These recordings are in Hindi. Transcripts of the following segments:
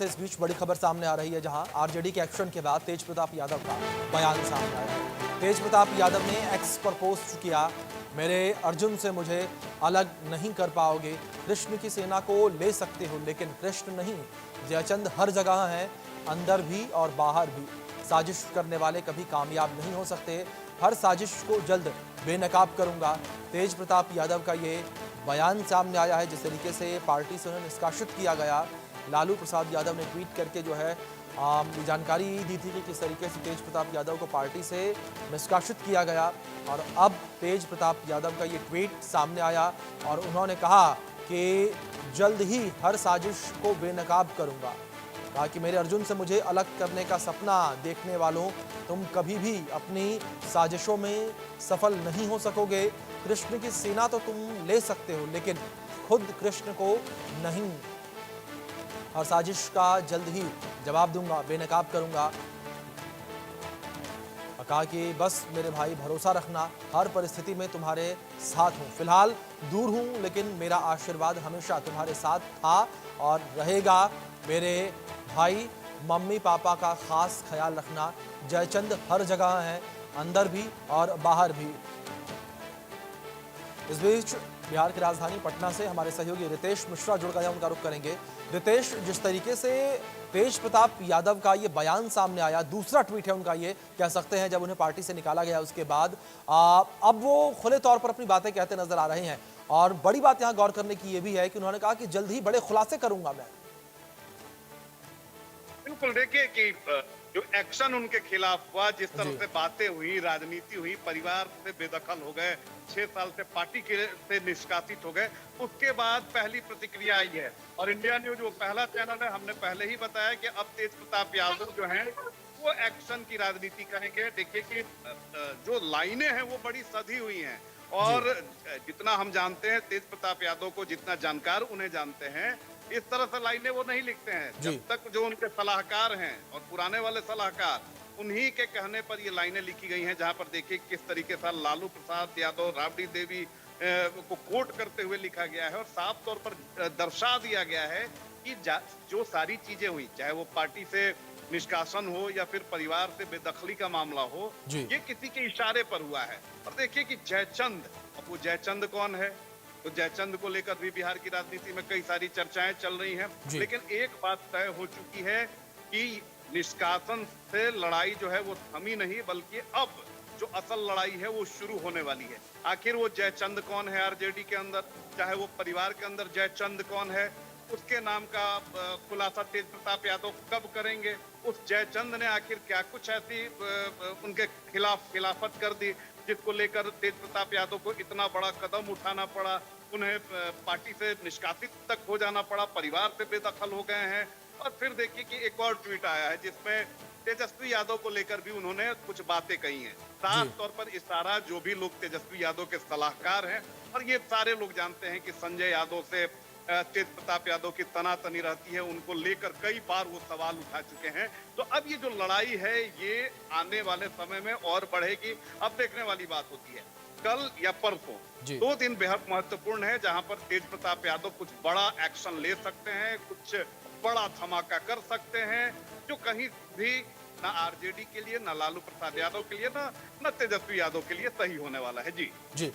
इस बीच बड़ी खबर सामने आ रही है, जहां आरजेडी के एक्शन के बाद तेज प्रताप यादव का बयान सामने आया है। तेज प्रताप यादव ने एक्स पर पोस्ट किया, मेरे अर्जुन से मुझे अलग नहीं कर पाओगे। कृष्ण की सेना को ले सकते हो लेकिन कृष्ण नहीं। जयचंद हर जगह हैं, अंदर भी और बाहर भी। साजिश करने वाले कभी कामयाब नहीं हो सकते। हर साजिश को जल्द बेनकाब करूंगा। तेज प्रताप यादव का ये बयान सामने आया है। जिस तरीके से पार्टी से उन्हें निष्कासित किया गया, लालू प्रसाद यादव ने ट्वीट करके जो है ये जानकारी दी थी कि किस तरीके से तेज प्रताप यादव को पार्टी से निष्कासित किया गया, और अब तेज प्रताप यादव का ये ट्वीट सामने आया और उन्होंने कहा कि जल्द ही हर साजिश को बेनकाब करूंगा। कहा कि मेरे अर्जुन से मुझे अलग करने का सपना देखने वालों, तुम कभी भी अपनी साजिशों में सफल नहीं हो सकोगे। कृष्ण की सेना तो तुम ले सकते हो लेकिन खुद कृष्ण को नहीं। और साजिश का जल्द ही जवाब दूंगा, बेनकाब करूंगा। और कहा कि बस मेरे भाई भरोसा रखना, हर परिस्थिति में तुम्हारे साथ हूं। फिलहाल दूर हूं लेकिन मेरा आशीर्वाद हमेशा तुम्हारे साथ था और रहेगा। मेरे भाई मम्मी पापा का खास ख्याल रखना। जयचंद हर जगह हैं, अंदर भी और बाहर भी। इस बीच बिहार की राजधानी पटना से हमारे सहयोगी रितेश मिश्रा जुड़ गए हैं, उनका रुख करेंगे। रितेश, जिस तरीके से तेज प्रताप यादव का ये बयान सामने आया, दूसरा ट्वीट है उनका, ये कह सकते हैं जब उन्हें पार्टी से निकाला गया उसके बाद अब वो खुले तौर पर अपनी बातें कहते नजर आ रहे हैं। और बड़ी बात यहाँ गौर करने की ये भी है कि उन्होंने कहा कि जल्द ही बड़े खुलासे करूंगा मैं। बिल्कुल, देखिए कि जो एक्शन उनके खिलाफ हुआ, जिस तरह से बातें हुई, राजनीति हुई, परिवार से बेदखल हो गए, 6 साल से पार्टी के से निष्कासित हो गए, उसके बाद पहली प्रतिक्रिया आई है। और इंडिया न्यूज वो पहला चैनल है, हमने पहले ही बताया कि अब तेज प्रताप यादव जो हैं वो एक्शन की राजनीति करेंगे। देखिए कि जो लाइनें हैं वो बड़ी सधी हुई हैं, और जितना हम जानते हैं तेज प्रताप यादव को, जितना जानकार उन्हें जानते हैं, इस तरह से लाइनें वो नहीं लिखते हैं। जब तक जो उनके सलाहकार हैं और पुराने वाले सलाहकार, उन्हीं के कहने पर ये लाइनें लिखी गई हैं, जहां पर देखिए किस तरीके से लालू प्रसाद यादव, राबड़ी देवी को कोट करते हुए लिखा गया है, और साफ तौर पर दर्शा दिया गया है कि जो सारी चीजें हुई, चाहे वो पार्टी से निष्कासन हो या फिर परिवार से बेदखली का मामला हो, ये किसी के इशारे पर हुआ है। और देखिए कि जयचंद, अब वो जयचंद कौन है, तो जयचंद को लेकर भी बिहार की राजनीति में कई सारी चर्चाएं चल रही हैं, लेकिन एक बात तय हो चुकी है कि निष्कासन से लड़ाई जो है वो थमी नहीं, बल्कि अब जो असल लड़ाई है वो शुरू होने वाली है। आखिर वो जयचंद कौन है आरजेडी के अंदर, चाहे वो परिवार के अंदर जयचंद कौन है, उसके नाम का खुलासा तेज प्रताप यादव कब करेंगे। उस जयचंद ने आखिर क्या कुछ ऐसी उनके खिलाफ खिलाफत कर दी जिसको लेकर तेज प्रताप यादव को इतना बड़ा कदम उठाना पड़ा, उन्हें पार्टी से निष्कासित तक हो जाना पड़ा, परिवार से बेदखल हो गए हैं। और फिर देखिए कि एक और ट्वीट आया है जिसमें तेजस्वी यादव को लेकर भी उन्होंने कुछ बातें कही हैं। साफ तौर पर इशारा, जो भी लोग तेजस्वी यादव के सलाहकार हैं, और ये सारे लोग जानते हैं कि संजय यादव से तेज प्रताप यादव की तनातनी रहती है, उनको लेकर कई बार वो सवाल उठा चुके हैं। तो अब ये जो लड़ाई है ये आने वाले समय में और बढ़ेगी। अब देखने वाली बात होती है कल या परसों, 2 दिन बेहद महत्वपूर्ण है, जहां पर तेज प्रताप यादव कुछ बड़ा एक्शन ले सकते हैं, कुछ बड़ा धमाका कर सकते हैं, जो कहीं भी ना आरजेडी के लिए, ना लालू प्रसाद यादव के लिए, ना तेजस्वी यादव के लिए सही होने वाला है। जी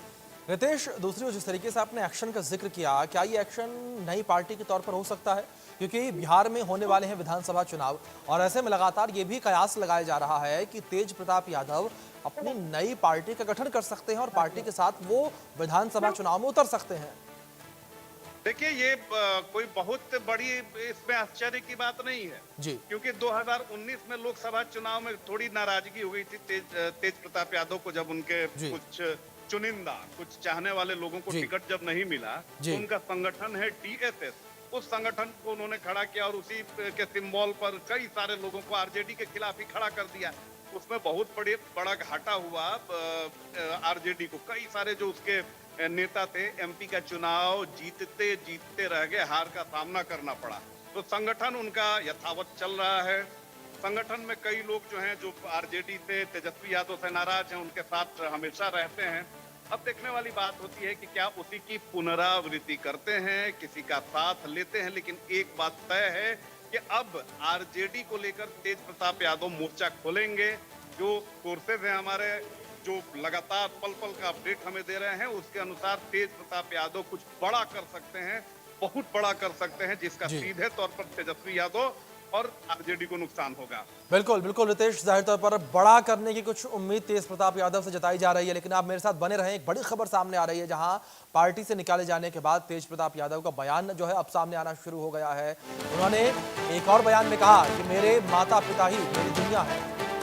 रितेश, दूसरी ओर जिस तरीके से आपने एक्शन का जिक्र किया, क्या ये एक्शन नई पार्टी के तौर पर हो सकता है? क्योंकि बिहार में होने वाले हैं विधानसभा चुनाव, और ऐसे में लगातार ये भी कयास लगाया जा रहा है कि तेज प्रताप यादव अपनी नई पार्टी का गठन कर सकते हैं और पार्टी के साथ वो विधानसभा चुनाव में उतर सकते हैं। देखिए ये कोई बहुत बड़ी इसमें आश्चर्य की बात नहीं है जी, क्योंकि 2019 में लोकसभा चुनाव में थोड़ी नाराजगी हो गई थी तेज प्रताप यादव को, जब उनके कुछ चुनिंदा, कुछ चाहने वाले लोगों को टिकट जब नहीं मिला, तो उनका संगठन है टीएसएस, उस संगठन को उन्होंने खड़ा किया और उसी के सिंबल पर कई सारे लोगों को आरजेडी के खिलाफ ही खड़ा कर दिया। उसमें बहुत बड़ा घाटा हुआ आरजेडी को। कई सारे जो उसके नेता थे, एमपी का चुनाव जीतते जीतते रह गए, हार का सामना करना पड़ा। तो संगठन उनका यथावत चल रहा है। संगठन में कई लोग जो हैं, जो आरजेडी से, तेजस्वी यादव से नाराज हैं, उनके साथ हमेशा रहते हैं। अब देखने वाली बात होती है कि क्या उसी की पुनरावृत्ति करते हैं, किसी का साथ लेते हैं। लेकिन एक बात तय है कि अब आरजेडी को लेकर तेज प्रताप यादव मोर्चा खोलेंगे। जो सोर्सेज हैं हमारे, जो लगातार पल पल का अपडेट हमें दे रहे हैं, उसके अनुसार तेज प्रताप यादव कुछ बड़ा कर सकते हैं, बहुत बड़ा कर सकते हैं, जिसका जी सीधे तौर पर तेजस्वी यादव और आरजेडी को नुकसान होगा। बिल्कुल बिल्कुल रितेश, जाहिर तौर पर बड़ा करने की कुछ उम्मीद तेज प्रताप यादव से जताई जा रही है, लेकिन आप मेरे साथ बने रहें। एक बड़ी खबर सामने आ रही है, जहां पार्टी से निकाले जाने के बाद तेज प्रताप यादव का बयान जो है अब सामने आना शुरू हो गया है। उन्होंने एक और बयान में कहा कि मेरे माता पिता ही मेरी दुनिया है,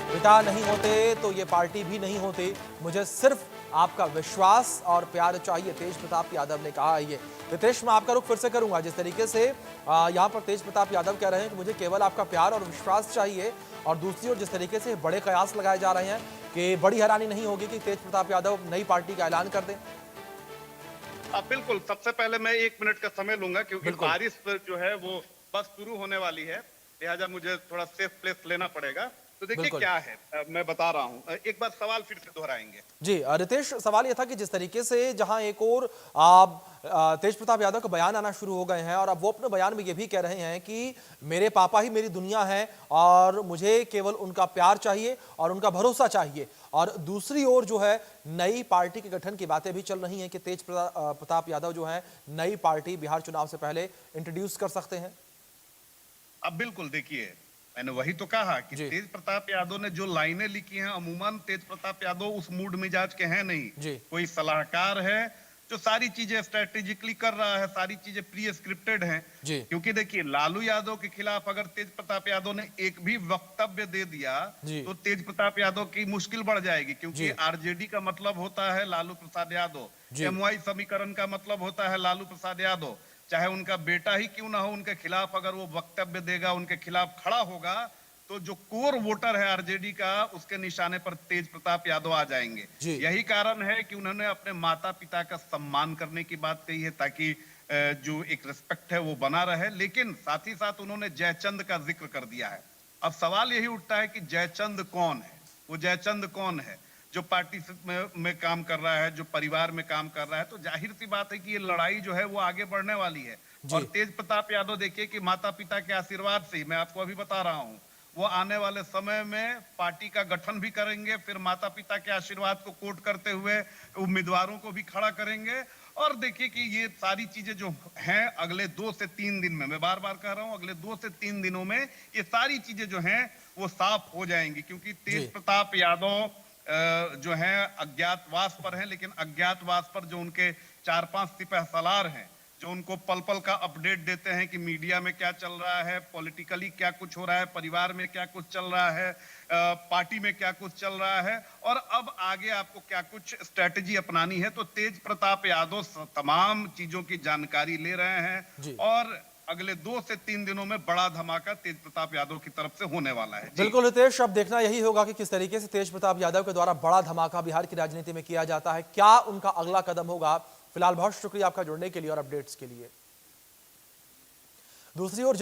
पिता नहीं होते तो ये पार्टी भी नहीं होती, मुझे सिर्फ आपका विश्वास और प्यार चाहिए, तेज प्रताप यादव ने कहा है ये। रितेश, मैं आपका रुख फिर से करूंगा। जिस तरीके से यहाँ पर तेज प्रताप यादव कह रहे हैं कि मुझे केवल आपका प्यार और विश्वास चाहिए, और दूसरी ओर जिस तरीके से बड़े कयास लगाए जा रहे हैं कि बड़ी हैरानी नहीं होगी कि तेज प्रताप यादव नई पार्टी का ऐलान कर दें। बिल्कुल, सबसे पहले मैं 1 मिनट का समय लूंगा, क्योंकि बारिश जो है वो बस शुरू होने वाली है, लिहाजा मुझे थोड़ा सेफ प्लेस लेना पड़ेगा। तो देखिए क्या है, मैं बता रहा हूं, एक बार सवाल फिर से दोहराएंगे। जी रितेश, सवाल यह था कि जिस तरीके से जहां एक और तेज प्रताप यादव का बयान आना शुरू हो गए हैं, और अब वो अपने बयान में ये भी कह रहे हैं कि मेरे पापा ही मेरी दुनिया है और मुझे केवल उनका प्यार चाहिए और उनका भरोसा चाहिए, और दूसरी ओर जो है नई पार्टी के गठन की बातें भी चल रही हैं कि तेज प्रताप यादव जो है नई पार्टी बिहार चुनाव से पहले इंट्रोड्यूस कर सकते हैं। अब बिल्कुल देखिए, मैंने वही तो कहा कि तेज प्रताप यादव ने जो लाइनें लिखी हैं, अमूमन तेज प्रताप यादव उस मूड मिजाज के हैं नहीं। कोई सलाहकार है जो सारी चीजें स्ट्रेटेजिकली कर रहा है, सारी चीजें प्री स्क्रिप्टेड हैं। क्योंकि देखिए, लालू यादव के खिलाफ अगर तेज प्रताप यादव ने एक भी वक्तव्य दे दिया तो तेज प्रताप यादव की मुश्किल बढ़ जाएगी, क्योंकि आरजेडी का मतलब होता है लालू प्रसाद यादव, एमवाई समीकरण का मतलब होता है लालू प्रसाद यादव। चाहे उनका बेटा ही क्यों ना हो, उनके खिलाफ अगर वो वक्तव्य देगा, उनके खिलाफ खड़ा होगा, तो जो कोर वोटर है आरजेडी का, उसके निशाने पर तेज प्रताप यादव आ जाएंगे। यही कारण है कि उन्होंने अपने माता पिता का सम्मान करने की बात कही है, ताकि जो एक रिस्पेक्ट है वो बना रहे, लेकिन साथ ही साथ उन्होंने जयचंद का जिक्र कर दिया है। अब सवाल यही उठता है कि जयचंद कौन है? वो जयचंद कौन है जो पार्टी में काम कर रहा है, जो परिवार में काम कर रहा है? तो जाहिर सी बात है कि ये लड़ाई जो है वो आगे बढ़ने वाली है। और तेज प्रताप यादव देखिए कि माता पिता के आशीर्वाद से, मैं आपको अभी बता रहा हूं, वो आने वाले समय में पार्टी का गठन भी करेंगे, फिर माता पिता के आशीर्वाद को कोट करते हुए उम्मीदवारों को भी खड़ा करेंगे। और देखिए कि ये सारी चीजें जो हैं अगले 2 से 3 दिन में, मैं बार बार कह रहा हूं, अगले 2 से 3 दिनों में ये सारी चीजें जो हैं वो साफ हो जाएंगी, क्योंकि तेज प्रताप यादव जो है अज्ञातवास पर हैं, लेकिन अज्ञातवास पर जो उनके 4-5 सिपहसालार हैं, जो उनको पल पल का अपडेट देते हैं कि मीडिया में क्या चल रहा है, पॉलिटिकली क्या कुछ हो रहा है, परिवार में क्या कुछ चल रहा है, पार्टी में क्या कुछ चल रहा है, और अब आगे आपको क्या कुछ स्ट्रेटेजी अपनानी है, तो तेज प्रताप यादव तमाम चीजों की जानकारी ले रहे हैं। और अगले 2 से 3 दिनों में बड़ा धमाका तेज प्रताप यादव की तरफ से होने वाला है। बिल्कुल हितेश, अब देखना यही होगा कि किस तरीके से तेज प्रताप यादव के द्वारा बड़ा धमाका बिहार की राजनीति में किया जाता है, क्या उनका अगला कदम होगा। फिलहाल बहुत शुक्रिया आपका जुड़ने के लिए और अपडेट्स के लिए। दूसरी ओर